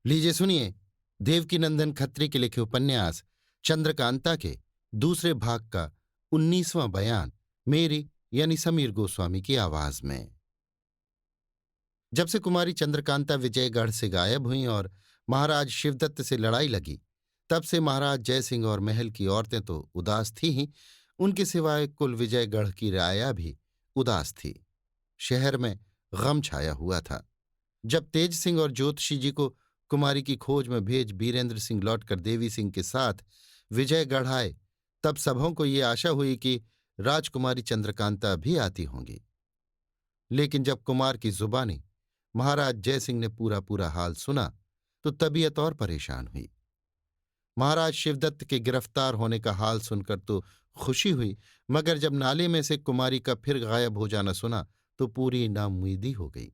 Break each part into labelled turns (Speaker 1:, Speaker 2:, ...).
Speaker 1: लीजिए सुनिए। देवकीनंदन खत्री के लिखे उपन्यास चंद्रकांता के दूसरे भाग का 19वां बयान मेरी यानी समीर गोस्वामी की आवाज में। जब से कुमारी चंद्रकांता विजयगढ़ से गायब हुई और महाराज शिवदत्त से लड़ाई लगी, तब से महाराज जयसिंह और महल की औरतें तो उदास थी ही, उनके सिवाय कुल विजयगढ़ की राया भी उदास थी। शहर में गम छाया हुआ था। जब तेज सिंह और ज्योतिषी जी को कुमारी की खोज में भेज बीरेंद्र सिंह लौटकर देवी सिंह के साथ विजयगढ़ आए, तब सबों को ये आशा हुई कि राजकुमारी चंद्रकांता भी आती होंगी। लेकिन जब कुमार की जुबानी महाराज जयसिंह ने पूरा पूरा हाल सुना, तो तबीयत और परेशान हुई। महाराज शिवदत्त के गिरफ्तार होने का हाल सुनकर तो खुशी हुई, मगर जब नाले में से कुमारी का फिर गायब हो जाना सुना तो पूरी नाउम्मीदी हो गई।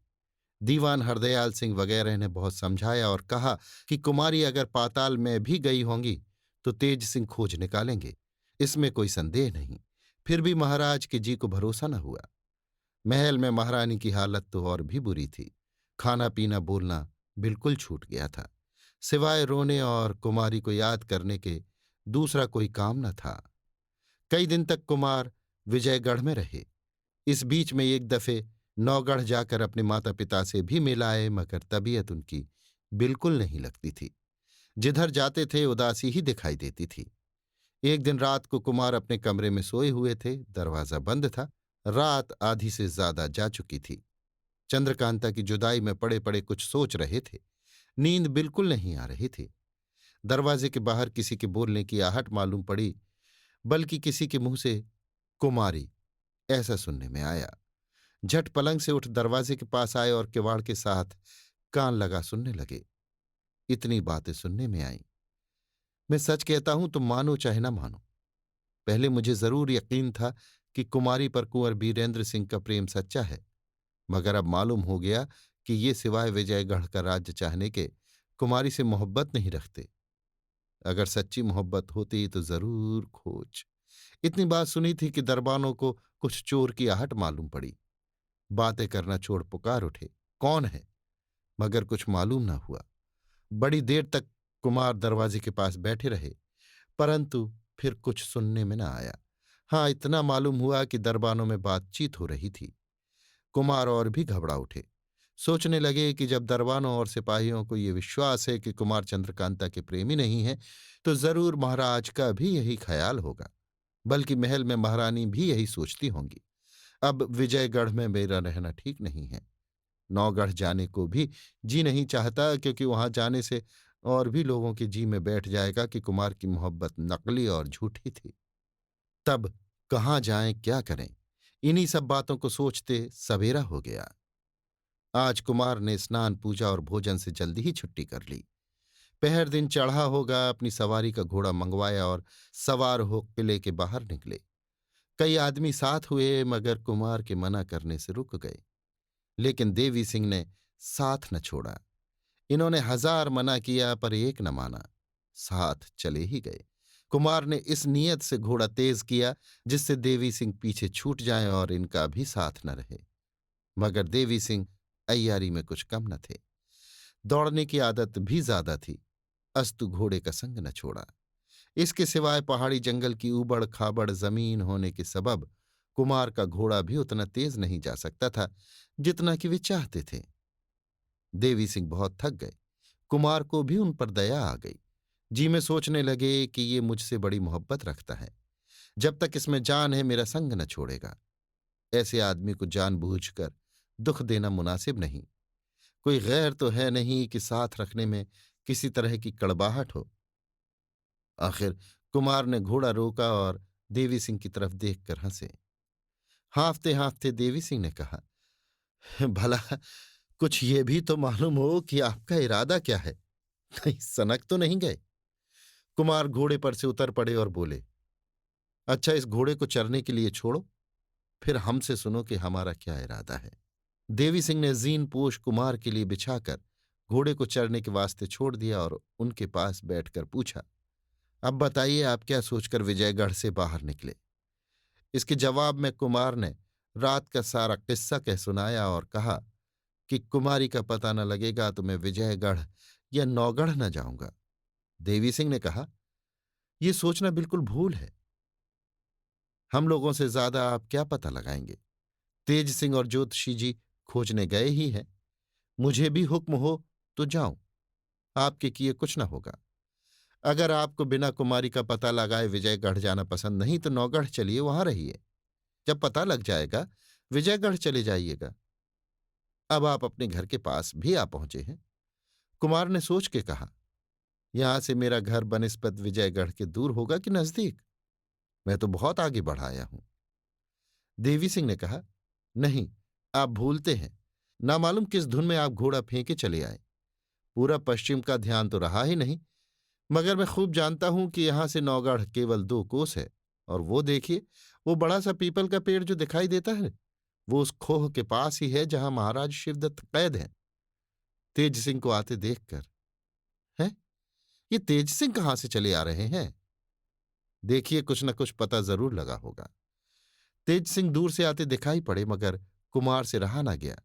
Speaker 1: दीवान हरदयाल सिंह वगैरह ने बहुत समझाया और कहा कि कुमारी अगर पाताल में भी गई होंगी तो तेज सिंह खोज निकालेंगे, इसमें कोई संदेह नहीं। फिर भी महाराज के जी को भरोसा न हुआ। महल में महारानी की हालत तो और भी बुरी थी। खाना पीना बोलना बिल्कुल छूट गया था। सिवाय रोने और कुमारी को याद करने के दूसरा कोई काम न था। कई दिन तक कुमार विजयगढ़ में रहे। इस बीच में एक दफे नौगढ़ जाकर अपने माता पिता से भी मिल आए, मगर तबीयत उनकी बिल्कुल नहीं लगती थी। जिधर जाते थे उदासी ही दिखाई देती थी। एक दिन रात को कुमार अपने कमरे में सोए हुए थे। दरवाजा बंद था। रात आधी से ज्यादा जा चुकी थी। चंद्रकांता की जुदाई में पड़े पड़े कुछ सोच रहे थे। नींद बिल्कुल नहीं आ रही थी। दरवाजे के बाहर किसी के बोलने की आहट मालूम पड़ी, बल्कि किसी के मुंह से कुमारी, ऐसा सुनने में आया। झट पलंग से उठ दरवाजे के पास आए और किवाड़ के साथ कान लगा सुनने लगे। इतनी बातें सुनने में आईं। मैं सच कहता हूं, तुम मानो चाहे ना मानो, पहले मुझे जरूर यकीन था कि कुमारी पर कुंवर बीरेंद्र सिंह का प्रेम सच्चा है, मगर अब मालूम हो गया कि ये सिवाय विजयगढ़ का राज्य चाहने के कुमारी से मोहब्बत नहीं रखते। अगर सच्ची मोहब्बत होती तो जरूर खोज। इतनी बात सुनी थी कि दरबानों को कुछ चोर की आहट मालूम पड़ी। बातें करना छोड़ पुकार उठे, कौन है? मगर कुछ मालूम न हुआ। बड़ी देर तक कुमार दरवाजे के पास बैठे रहे, परंतु फिर कुछ सुनने में न आया। हाँ, इतना मालूम हुआ कि दरबानों में बातचीत हो रही थी। कुमार और भी घबरा उठे। सोचने लगे कि जब दरबानों और सिपाहियों को ये विश्वास है कि कुमार चंद्रकांता के प्रेमी नहीं है, तो जरूर महाराज का भी यही ख्याल होगा। बल्कि महल में महारानी भी यही सोचती होंगी। अब विजयगढ़ में मेरा रहना ठीक नहीं है। नौगढ़ जाने को भी जी नहीं चाहता, क्योंकि वहां जाने से और भी लोगों के जी में बैठ जाएगा कि कुमार की मोहब्बत नकली और झूठी थी। तब कहाँ जाएं, क्या करें? इन्हीं सब बातों को सोचते सवेरा हो गया। आज कुमार ने स्नान पूजा और भोजन से जल्दी ही छुट्टी कर ली। पहर दिन चढ़ा होगा, अपनी सवारी का घोड़ा मंगवाया और सवार हो किले के बाहर निकले। कई आदमी साथ हुए, मगर कुमार के मना करने से रुक गए। लेकिन देवी सिंह ने साथ न छोड़ा। इन्होंने 1000 मना किया पर एक न माना। साथ चले ही गए। कुमार ने इस नीयत से घोड़ा तेज किया जिससे देवी सिंह पीछे छूट जाएं और इनका भी साथ न रहे। मगर देवी सिंह अय्यारी में कुछ कम न थे। दौड़ने की आदत भी ज्यादा थी, अस्तु घोड़े का संग न छोड़ा। इसके सिवाय पहाड़ी जंगल की ऊबड़ खाबड़ जमीन होने के सबब कुमार का घोड़ा भी उतना तेज नहीं जा सकता था जितना कि वे चाहते थे। देवी सिंह बहुत थक गए। कुमार को भी उन पर दया आ गई। जी में सोचने लगे कि ये मुझसे बड़ी मोहब्बत रखता है। जब तक इसमें जान है मेरा संग न छोड़ेगा। ऐसे आदमी को जानबूझकर दुख देना मुनासिब नहीं। कोई गैर तो है नहीं कि साथ रखने में किसी तरह की कड़बाहट हो। आखिर कुमार ने घोड़ा रोका और देवी सिंह की तरफ देखकर हंसे। हाँफते हाँफते देवी सिंह ने कहा, भला कुछ ये भी तो मालूम हो कि आपका इरादा क्या है? कहीं सनक तो नहीं गए? कुमार घोड़े पर से उतर पड़े और बोले, अच्छा, इस घोड़े को चरने के लिए छोड़ो, फिर हमसे सुनो कि हमारा क्या इरादा है। देवी सिंह ने जीन पोश कुमार के लिए बिछाकर घोड़े को चरने के वास्ते छोड़ दिया और उनके पास बैठकर पूछा, अब बताइए, आप क्या सोचकर विजयगढ़ से बाहर निकले? इसके जवाब में कुमार ने रात का सारा किस्सा कह सुनाया और कहा कि कुमारी का पता न लगेगा तो मैं विजयगढ़ या नौगढ़ न जाऊंगा। देवी सिंह ने कहा, यह सोचना बिल्कुल भूल है। हम लोगों से ज्यादा आप क्या पता लगाएंगे? तेज सिंह और ज्योतिषी जी खोजने गए ही हैं। मुझे भी हुक्म हो तो जाऊं, आपके किए कुछ न होगा। अगर आपको बिना कुमारी का पता लगाए विजयगढ़ जाना पसंद नहीं तो नौगढ़ चलिए, वहां रहिए। जब पता लग जाएगा विजयगढ़ चले जाइएगा। अब आप अपने घर के पास भी आ पहुंचे हैं। कुमार ने सोच के कहा, यहां से मेरा घर बनिस्बत विजयगढ़ के दूर होगा कि नजदीक? मैं तो बहुत आगे बढ़ आया हूं। देवी सिंह ने कहा, नहीं, आप भूलते हैं। ना मालूम किस धुन में आप घोड़ा फेंके चले आए। पूरा पश्चिम का ध्यान तो रहा ही नहीं, मगर मैं खूब जानता हूं कि यहां से नौगढ़ केवल 2 कोस है। और वो देखिए, वो बड़ा सा पीपल का पेड़ जो दिखाई देता है, वो उस खोह के पास ही है जहां महाराज शिवदत्त कैद हैं। तेज सिंह को आते देखकर, हैं, ये तेज सिंह कहां से चले आ रहे हैं? देखिए, कुछ न कुछ पता जरूर लगा होगा। तेज सिंह दूर से आते दिखाई पड़े, मगर कुमार से रहा ना गया,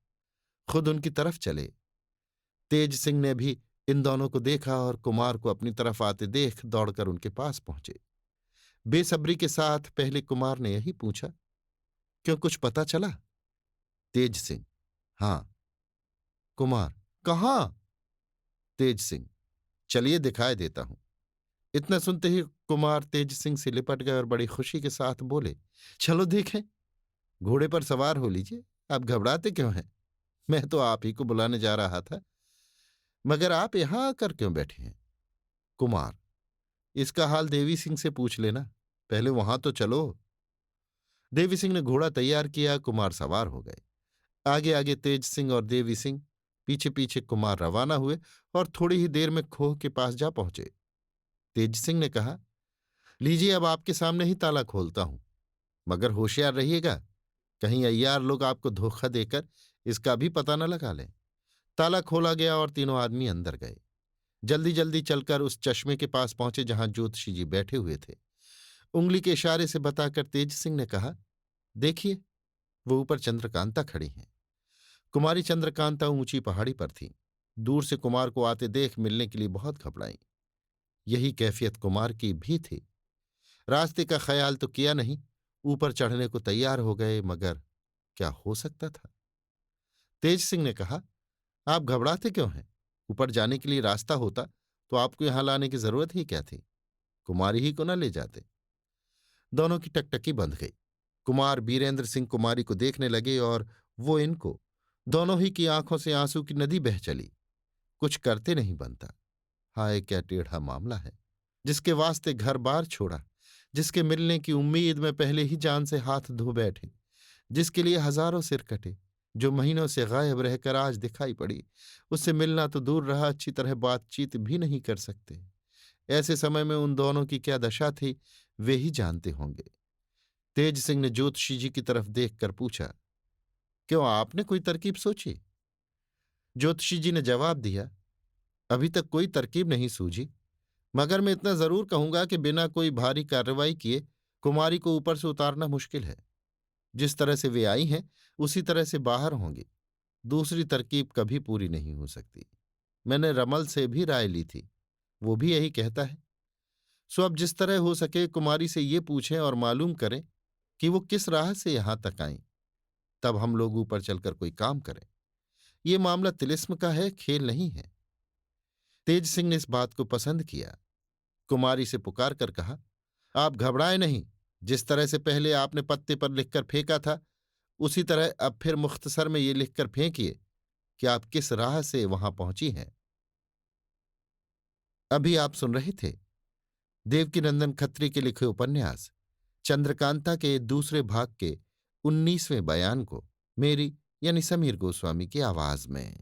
Speaker 1: खुद उनकी तरफ चले। तेज सिंह ने भी इन दोनों को देखा और कुमार को अपनी तरफ आते देख दौड़कर उनके पास पहुंचे। बेसब्री के साथ पहले कुमार ने यही पूछा, क्यों, कुछ पता चला? तेज सिंह, हां। कुमार, कहां? तेज सिंह, चलिए दिखाई देता हूं। इतना सुनते ही कुमार तेज सिंह से लिपट गए और बड़ी खुशी के साथ बोले, चलो देखें। घोड़े पर सवार हो लीजिए, आप घबराते क्यों हैं? मैं तो आप ही को बुलाने जा रहा था, मगर आप यहां आकर क्यों बैठे हैं? कुमार, इसका हाल देवी सिंह से पूछ लेना, पहले वहां तो चलो। देवी सिंह ने घोड़ा तैयार किया, कुमार सवार हो गए। आगे आगे तेज सिंह और देवी सिंह, पीछे पीछे कुमार रवाना हुए और थोड़ी ही देर में खोह के पास जा पहुंचे। तेज सिंह ने कहा, लीजिए, अब आपके सामने ही ताला खोलता हूं, मगर होशियार रहिएगा, कहीं अय्यार लोग आपको धोखा देकर इसका भी पता न लगा लें। ताला खोला गया और तीनों आदमी अंदर गए। जल्दी जल्दी चलकर उस चश्मे के पास पहुंचे जहां ज्योतिषी जी बैठे हुए थे। उंगली के इशारे से बताकर तेज सिंह ने कहा, देखिए, वो ऊपर चंद्रकांता खड़ी हैं। कुमारी चंद्रकांता ऊंची पहाड़ी पर थी। दूर से कुमार को आते देख मिलने के लिए बहुत घबराई। यही कैफियत कुमार की भी थी। रास्ते का ख्याल तो किया नहीं, ऊपर चढ़ने को तैयार हो गए, मगर क्या हो सकता था? तेज सिंह ने कहा, आप घबराते क्यों हैं? ऊपर जाने के लिए रास्ता होता तो आपको यहां लाने की जरूरत ही क्या थी? कुमारी ही को न ले जाते। दोनों की टकटकी बंध गई। कुमार बीरेंद्र सिंह कुमारी को देखने लगे और वो इनको। दोनों ही की आंखों से आंसू की नदी बह चली। कुछ करते नहीं बनता। हाय, क्या टेढ़ा मामला है। जिसके वास्ते घर बार छोड़ा, जिसके मिलने की उम्मीद में पहले ही जान से हाथ धो बैठे, जिसके लिए हजारों सिर कटे, जो महीनों से गायब रहकर आज दिखाई पड़ी, उससे मिलना तो दूर रहा, अच्छी तरह बातचीत भी नहीं कर सकते। ऐसे समय में उन दोनों की क्या दशा थी, वे ही जानते होंगे। तेज सिंह ने ज्योतिषी जी की तरफ देखकर पूछा, क्यों, आपने कोई तरकीब सोची? ज्योतिषी जी ने जवाब दिया, अभी तक कोई तरकीब नहीं सूझी, मगर मैं इतना जरूर कहूंगा कि बिना कोई भारी कार्रवाई किए कुमारी को ऊपर से उतारना मुश्किल है। जिस तरह से वे आई हैं उसी तरह से बाहर होंगी। दूसरी तरकीब कभी पूरी नहीं हो सकती। मैंने रमल से भी राय ली थी, वो भी यही कहता है। सो अब जिस तरह हो सके कुमारी से ये पूछें और मालूम करें कि वो किस राह से यहां तक आईं, तब हम लोग ऊपर चलकर कोई काम करें। ये मामला तिलिस्म का है, खेल नहीं है। तेज सिंह ने इस बात को पसंद किया। कुमारी से पुकार कर कहा, आप घबराए नहीं। जिस तरह से पहले आपने पत्ते पर लिखकर फेंका था, उसी तरह अब फिर मुख्तसर में ये लिखकर फेंकिए कि आप किस राह से वहां पहुंची हैं। अभी आप सुन रहे थे देवकीनंदन खत्री के लिखे उपन्यास चंद्रकांता के दूसरे भाग के 19वें बयान को, मेरी यानी समीर गोस्वामी की आवाज में।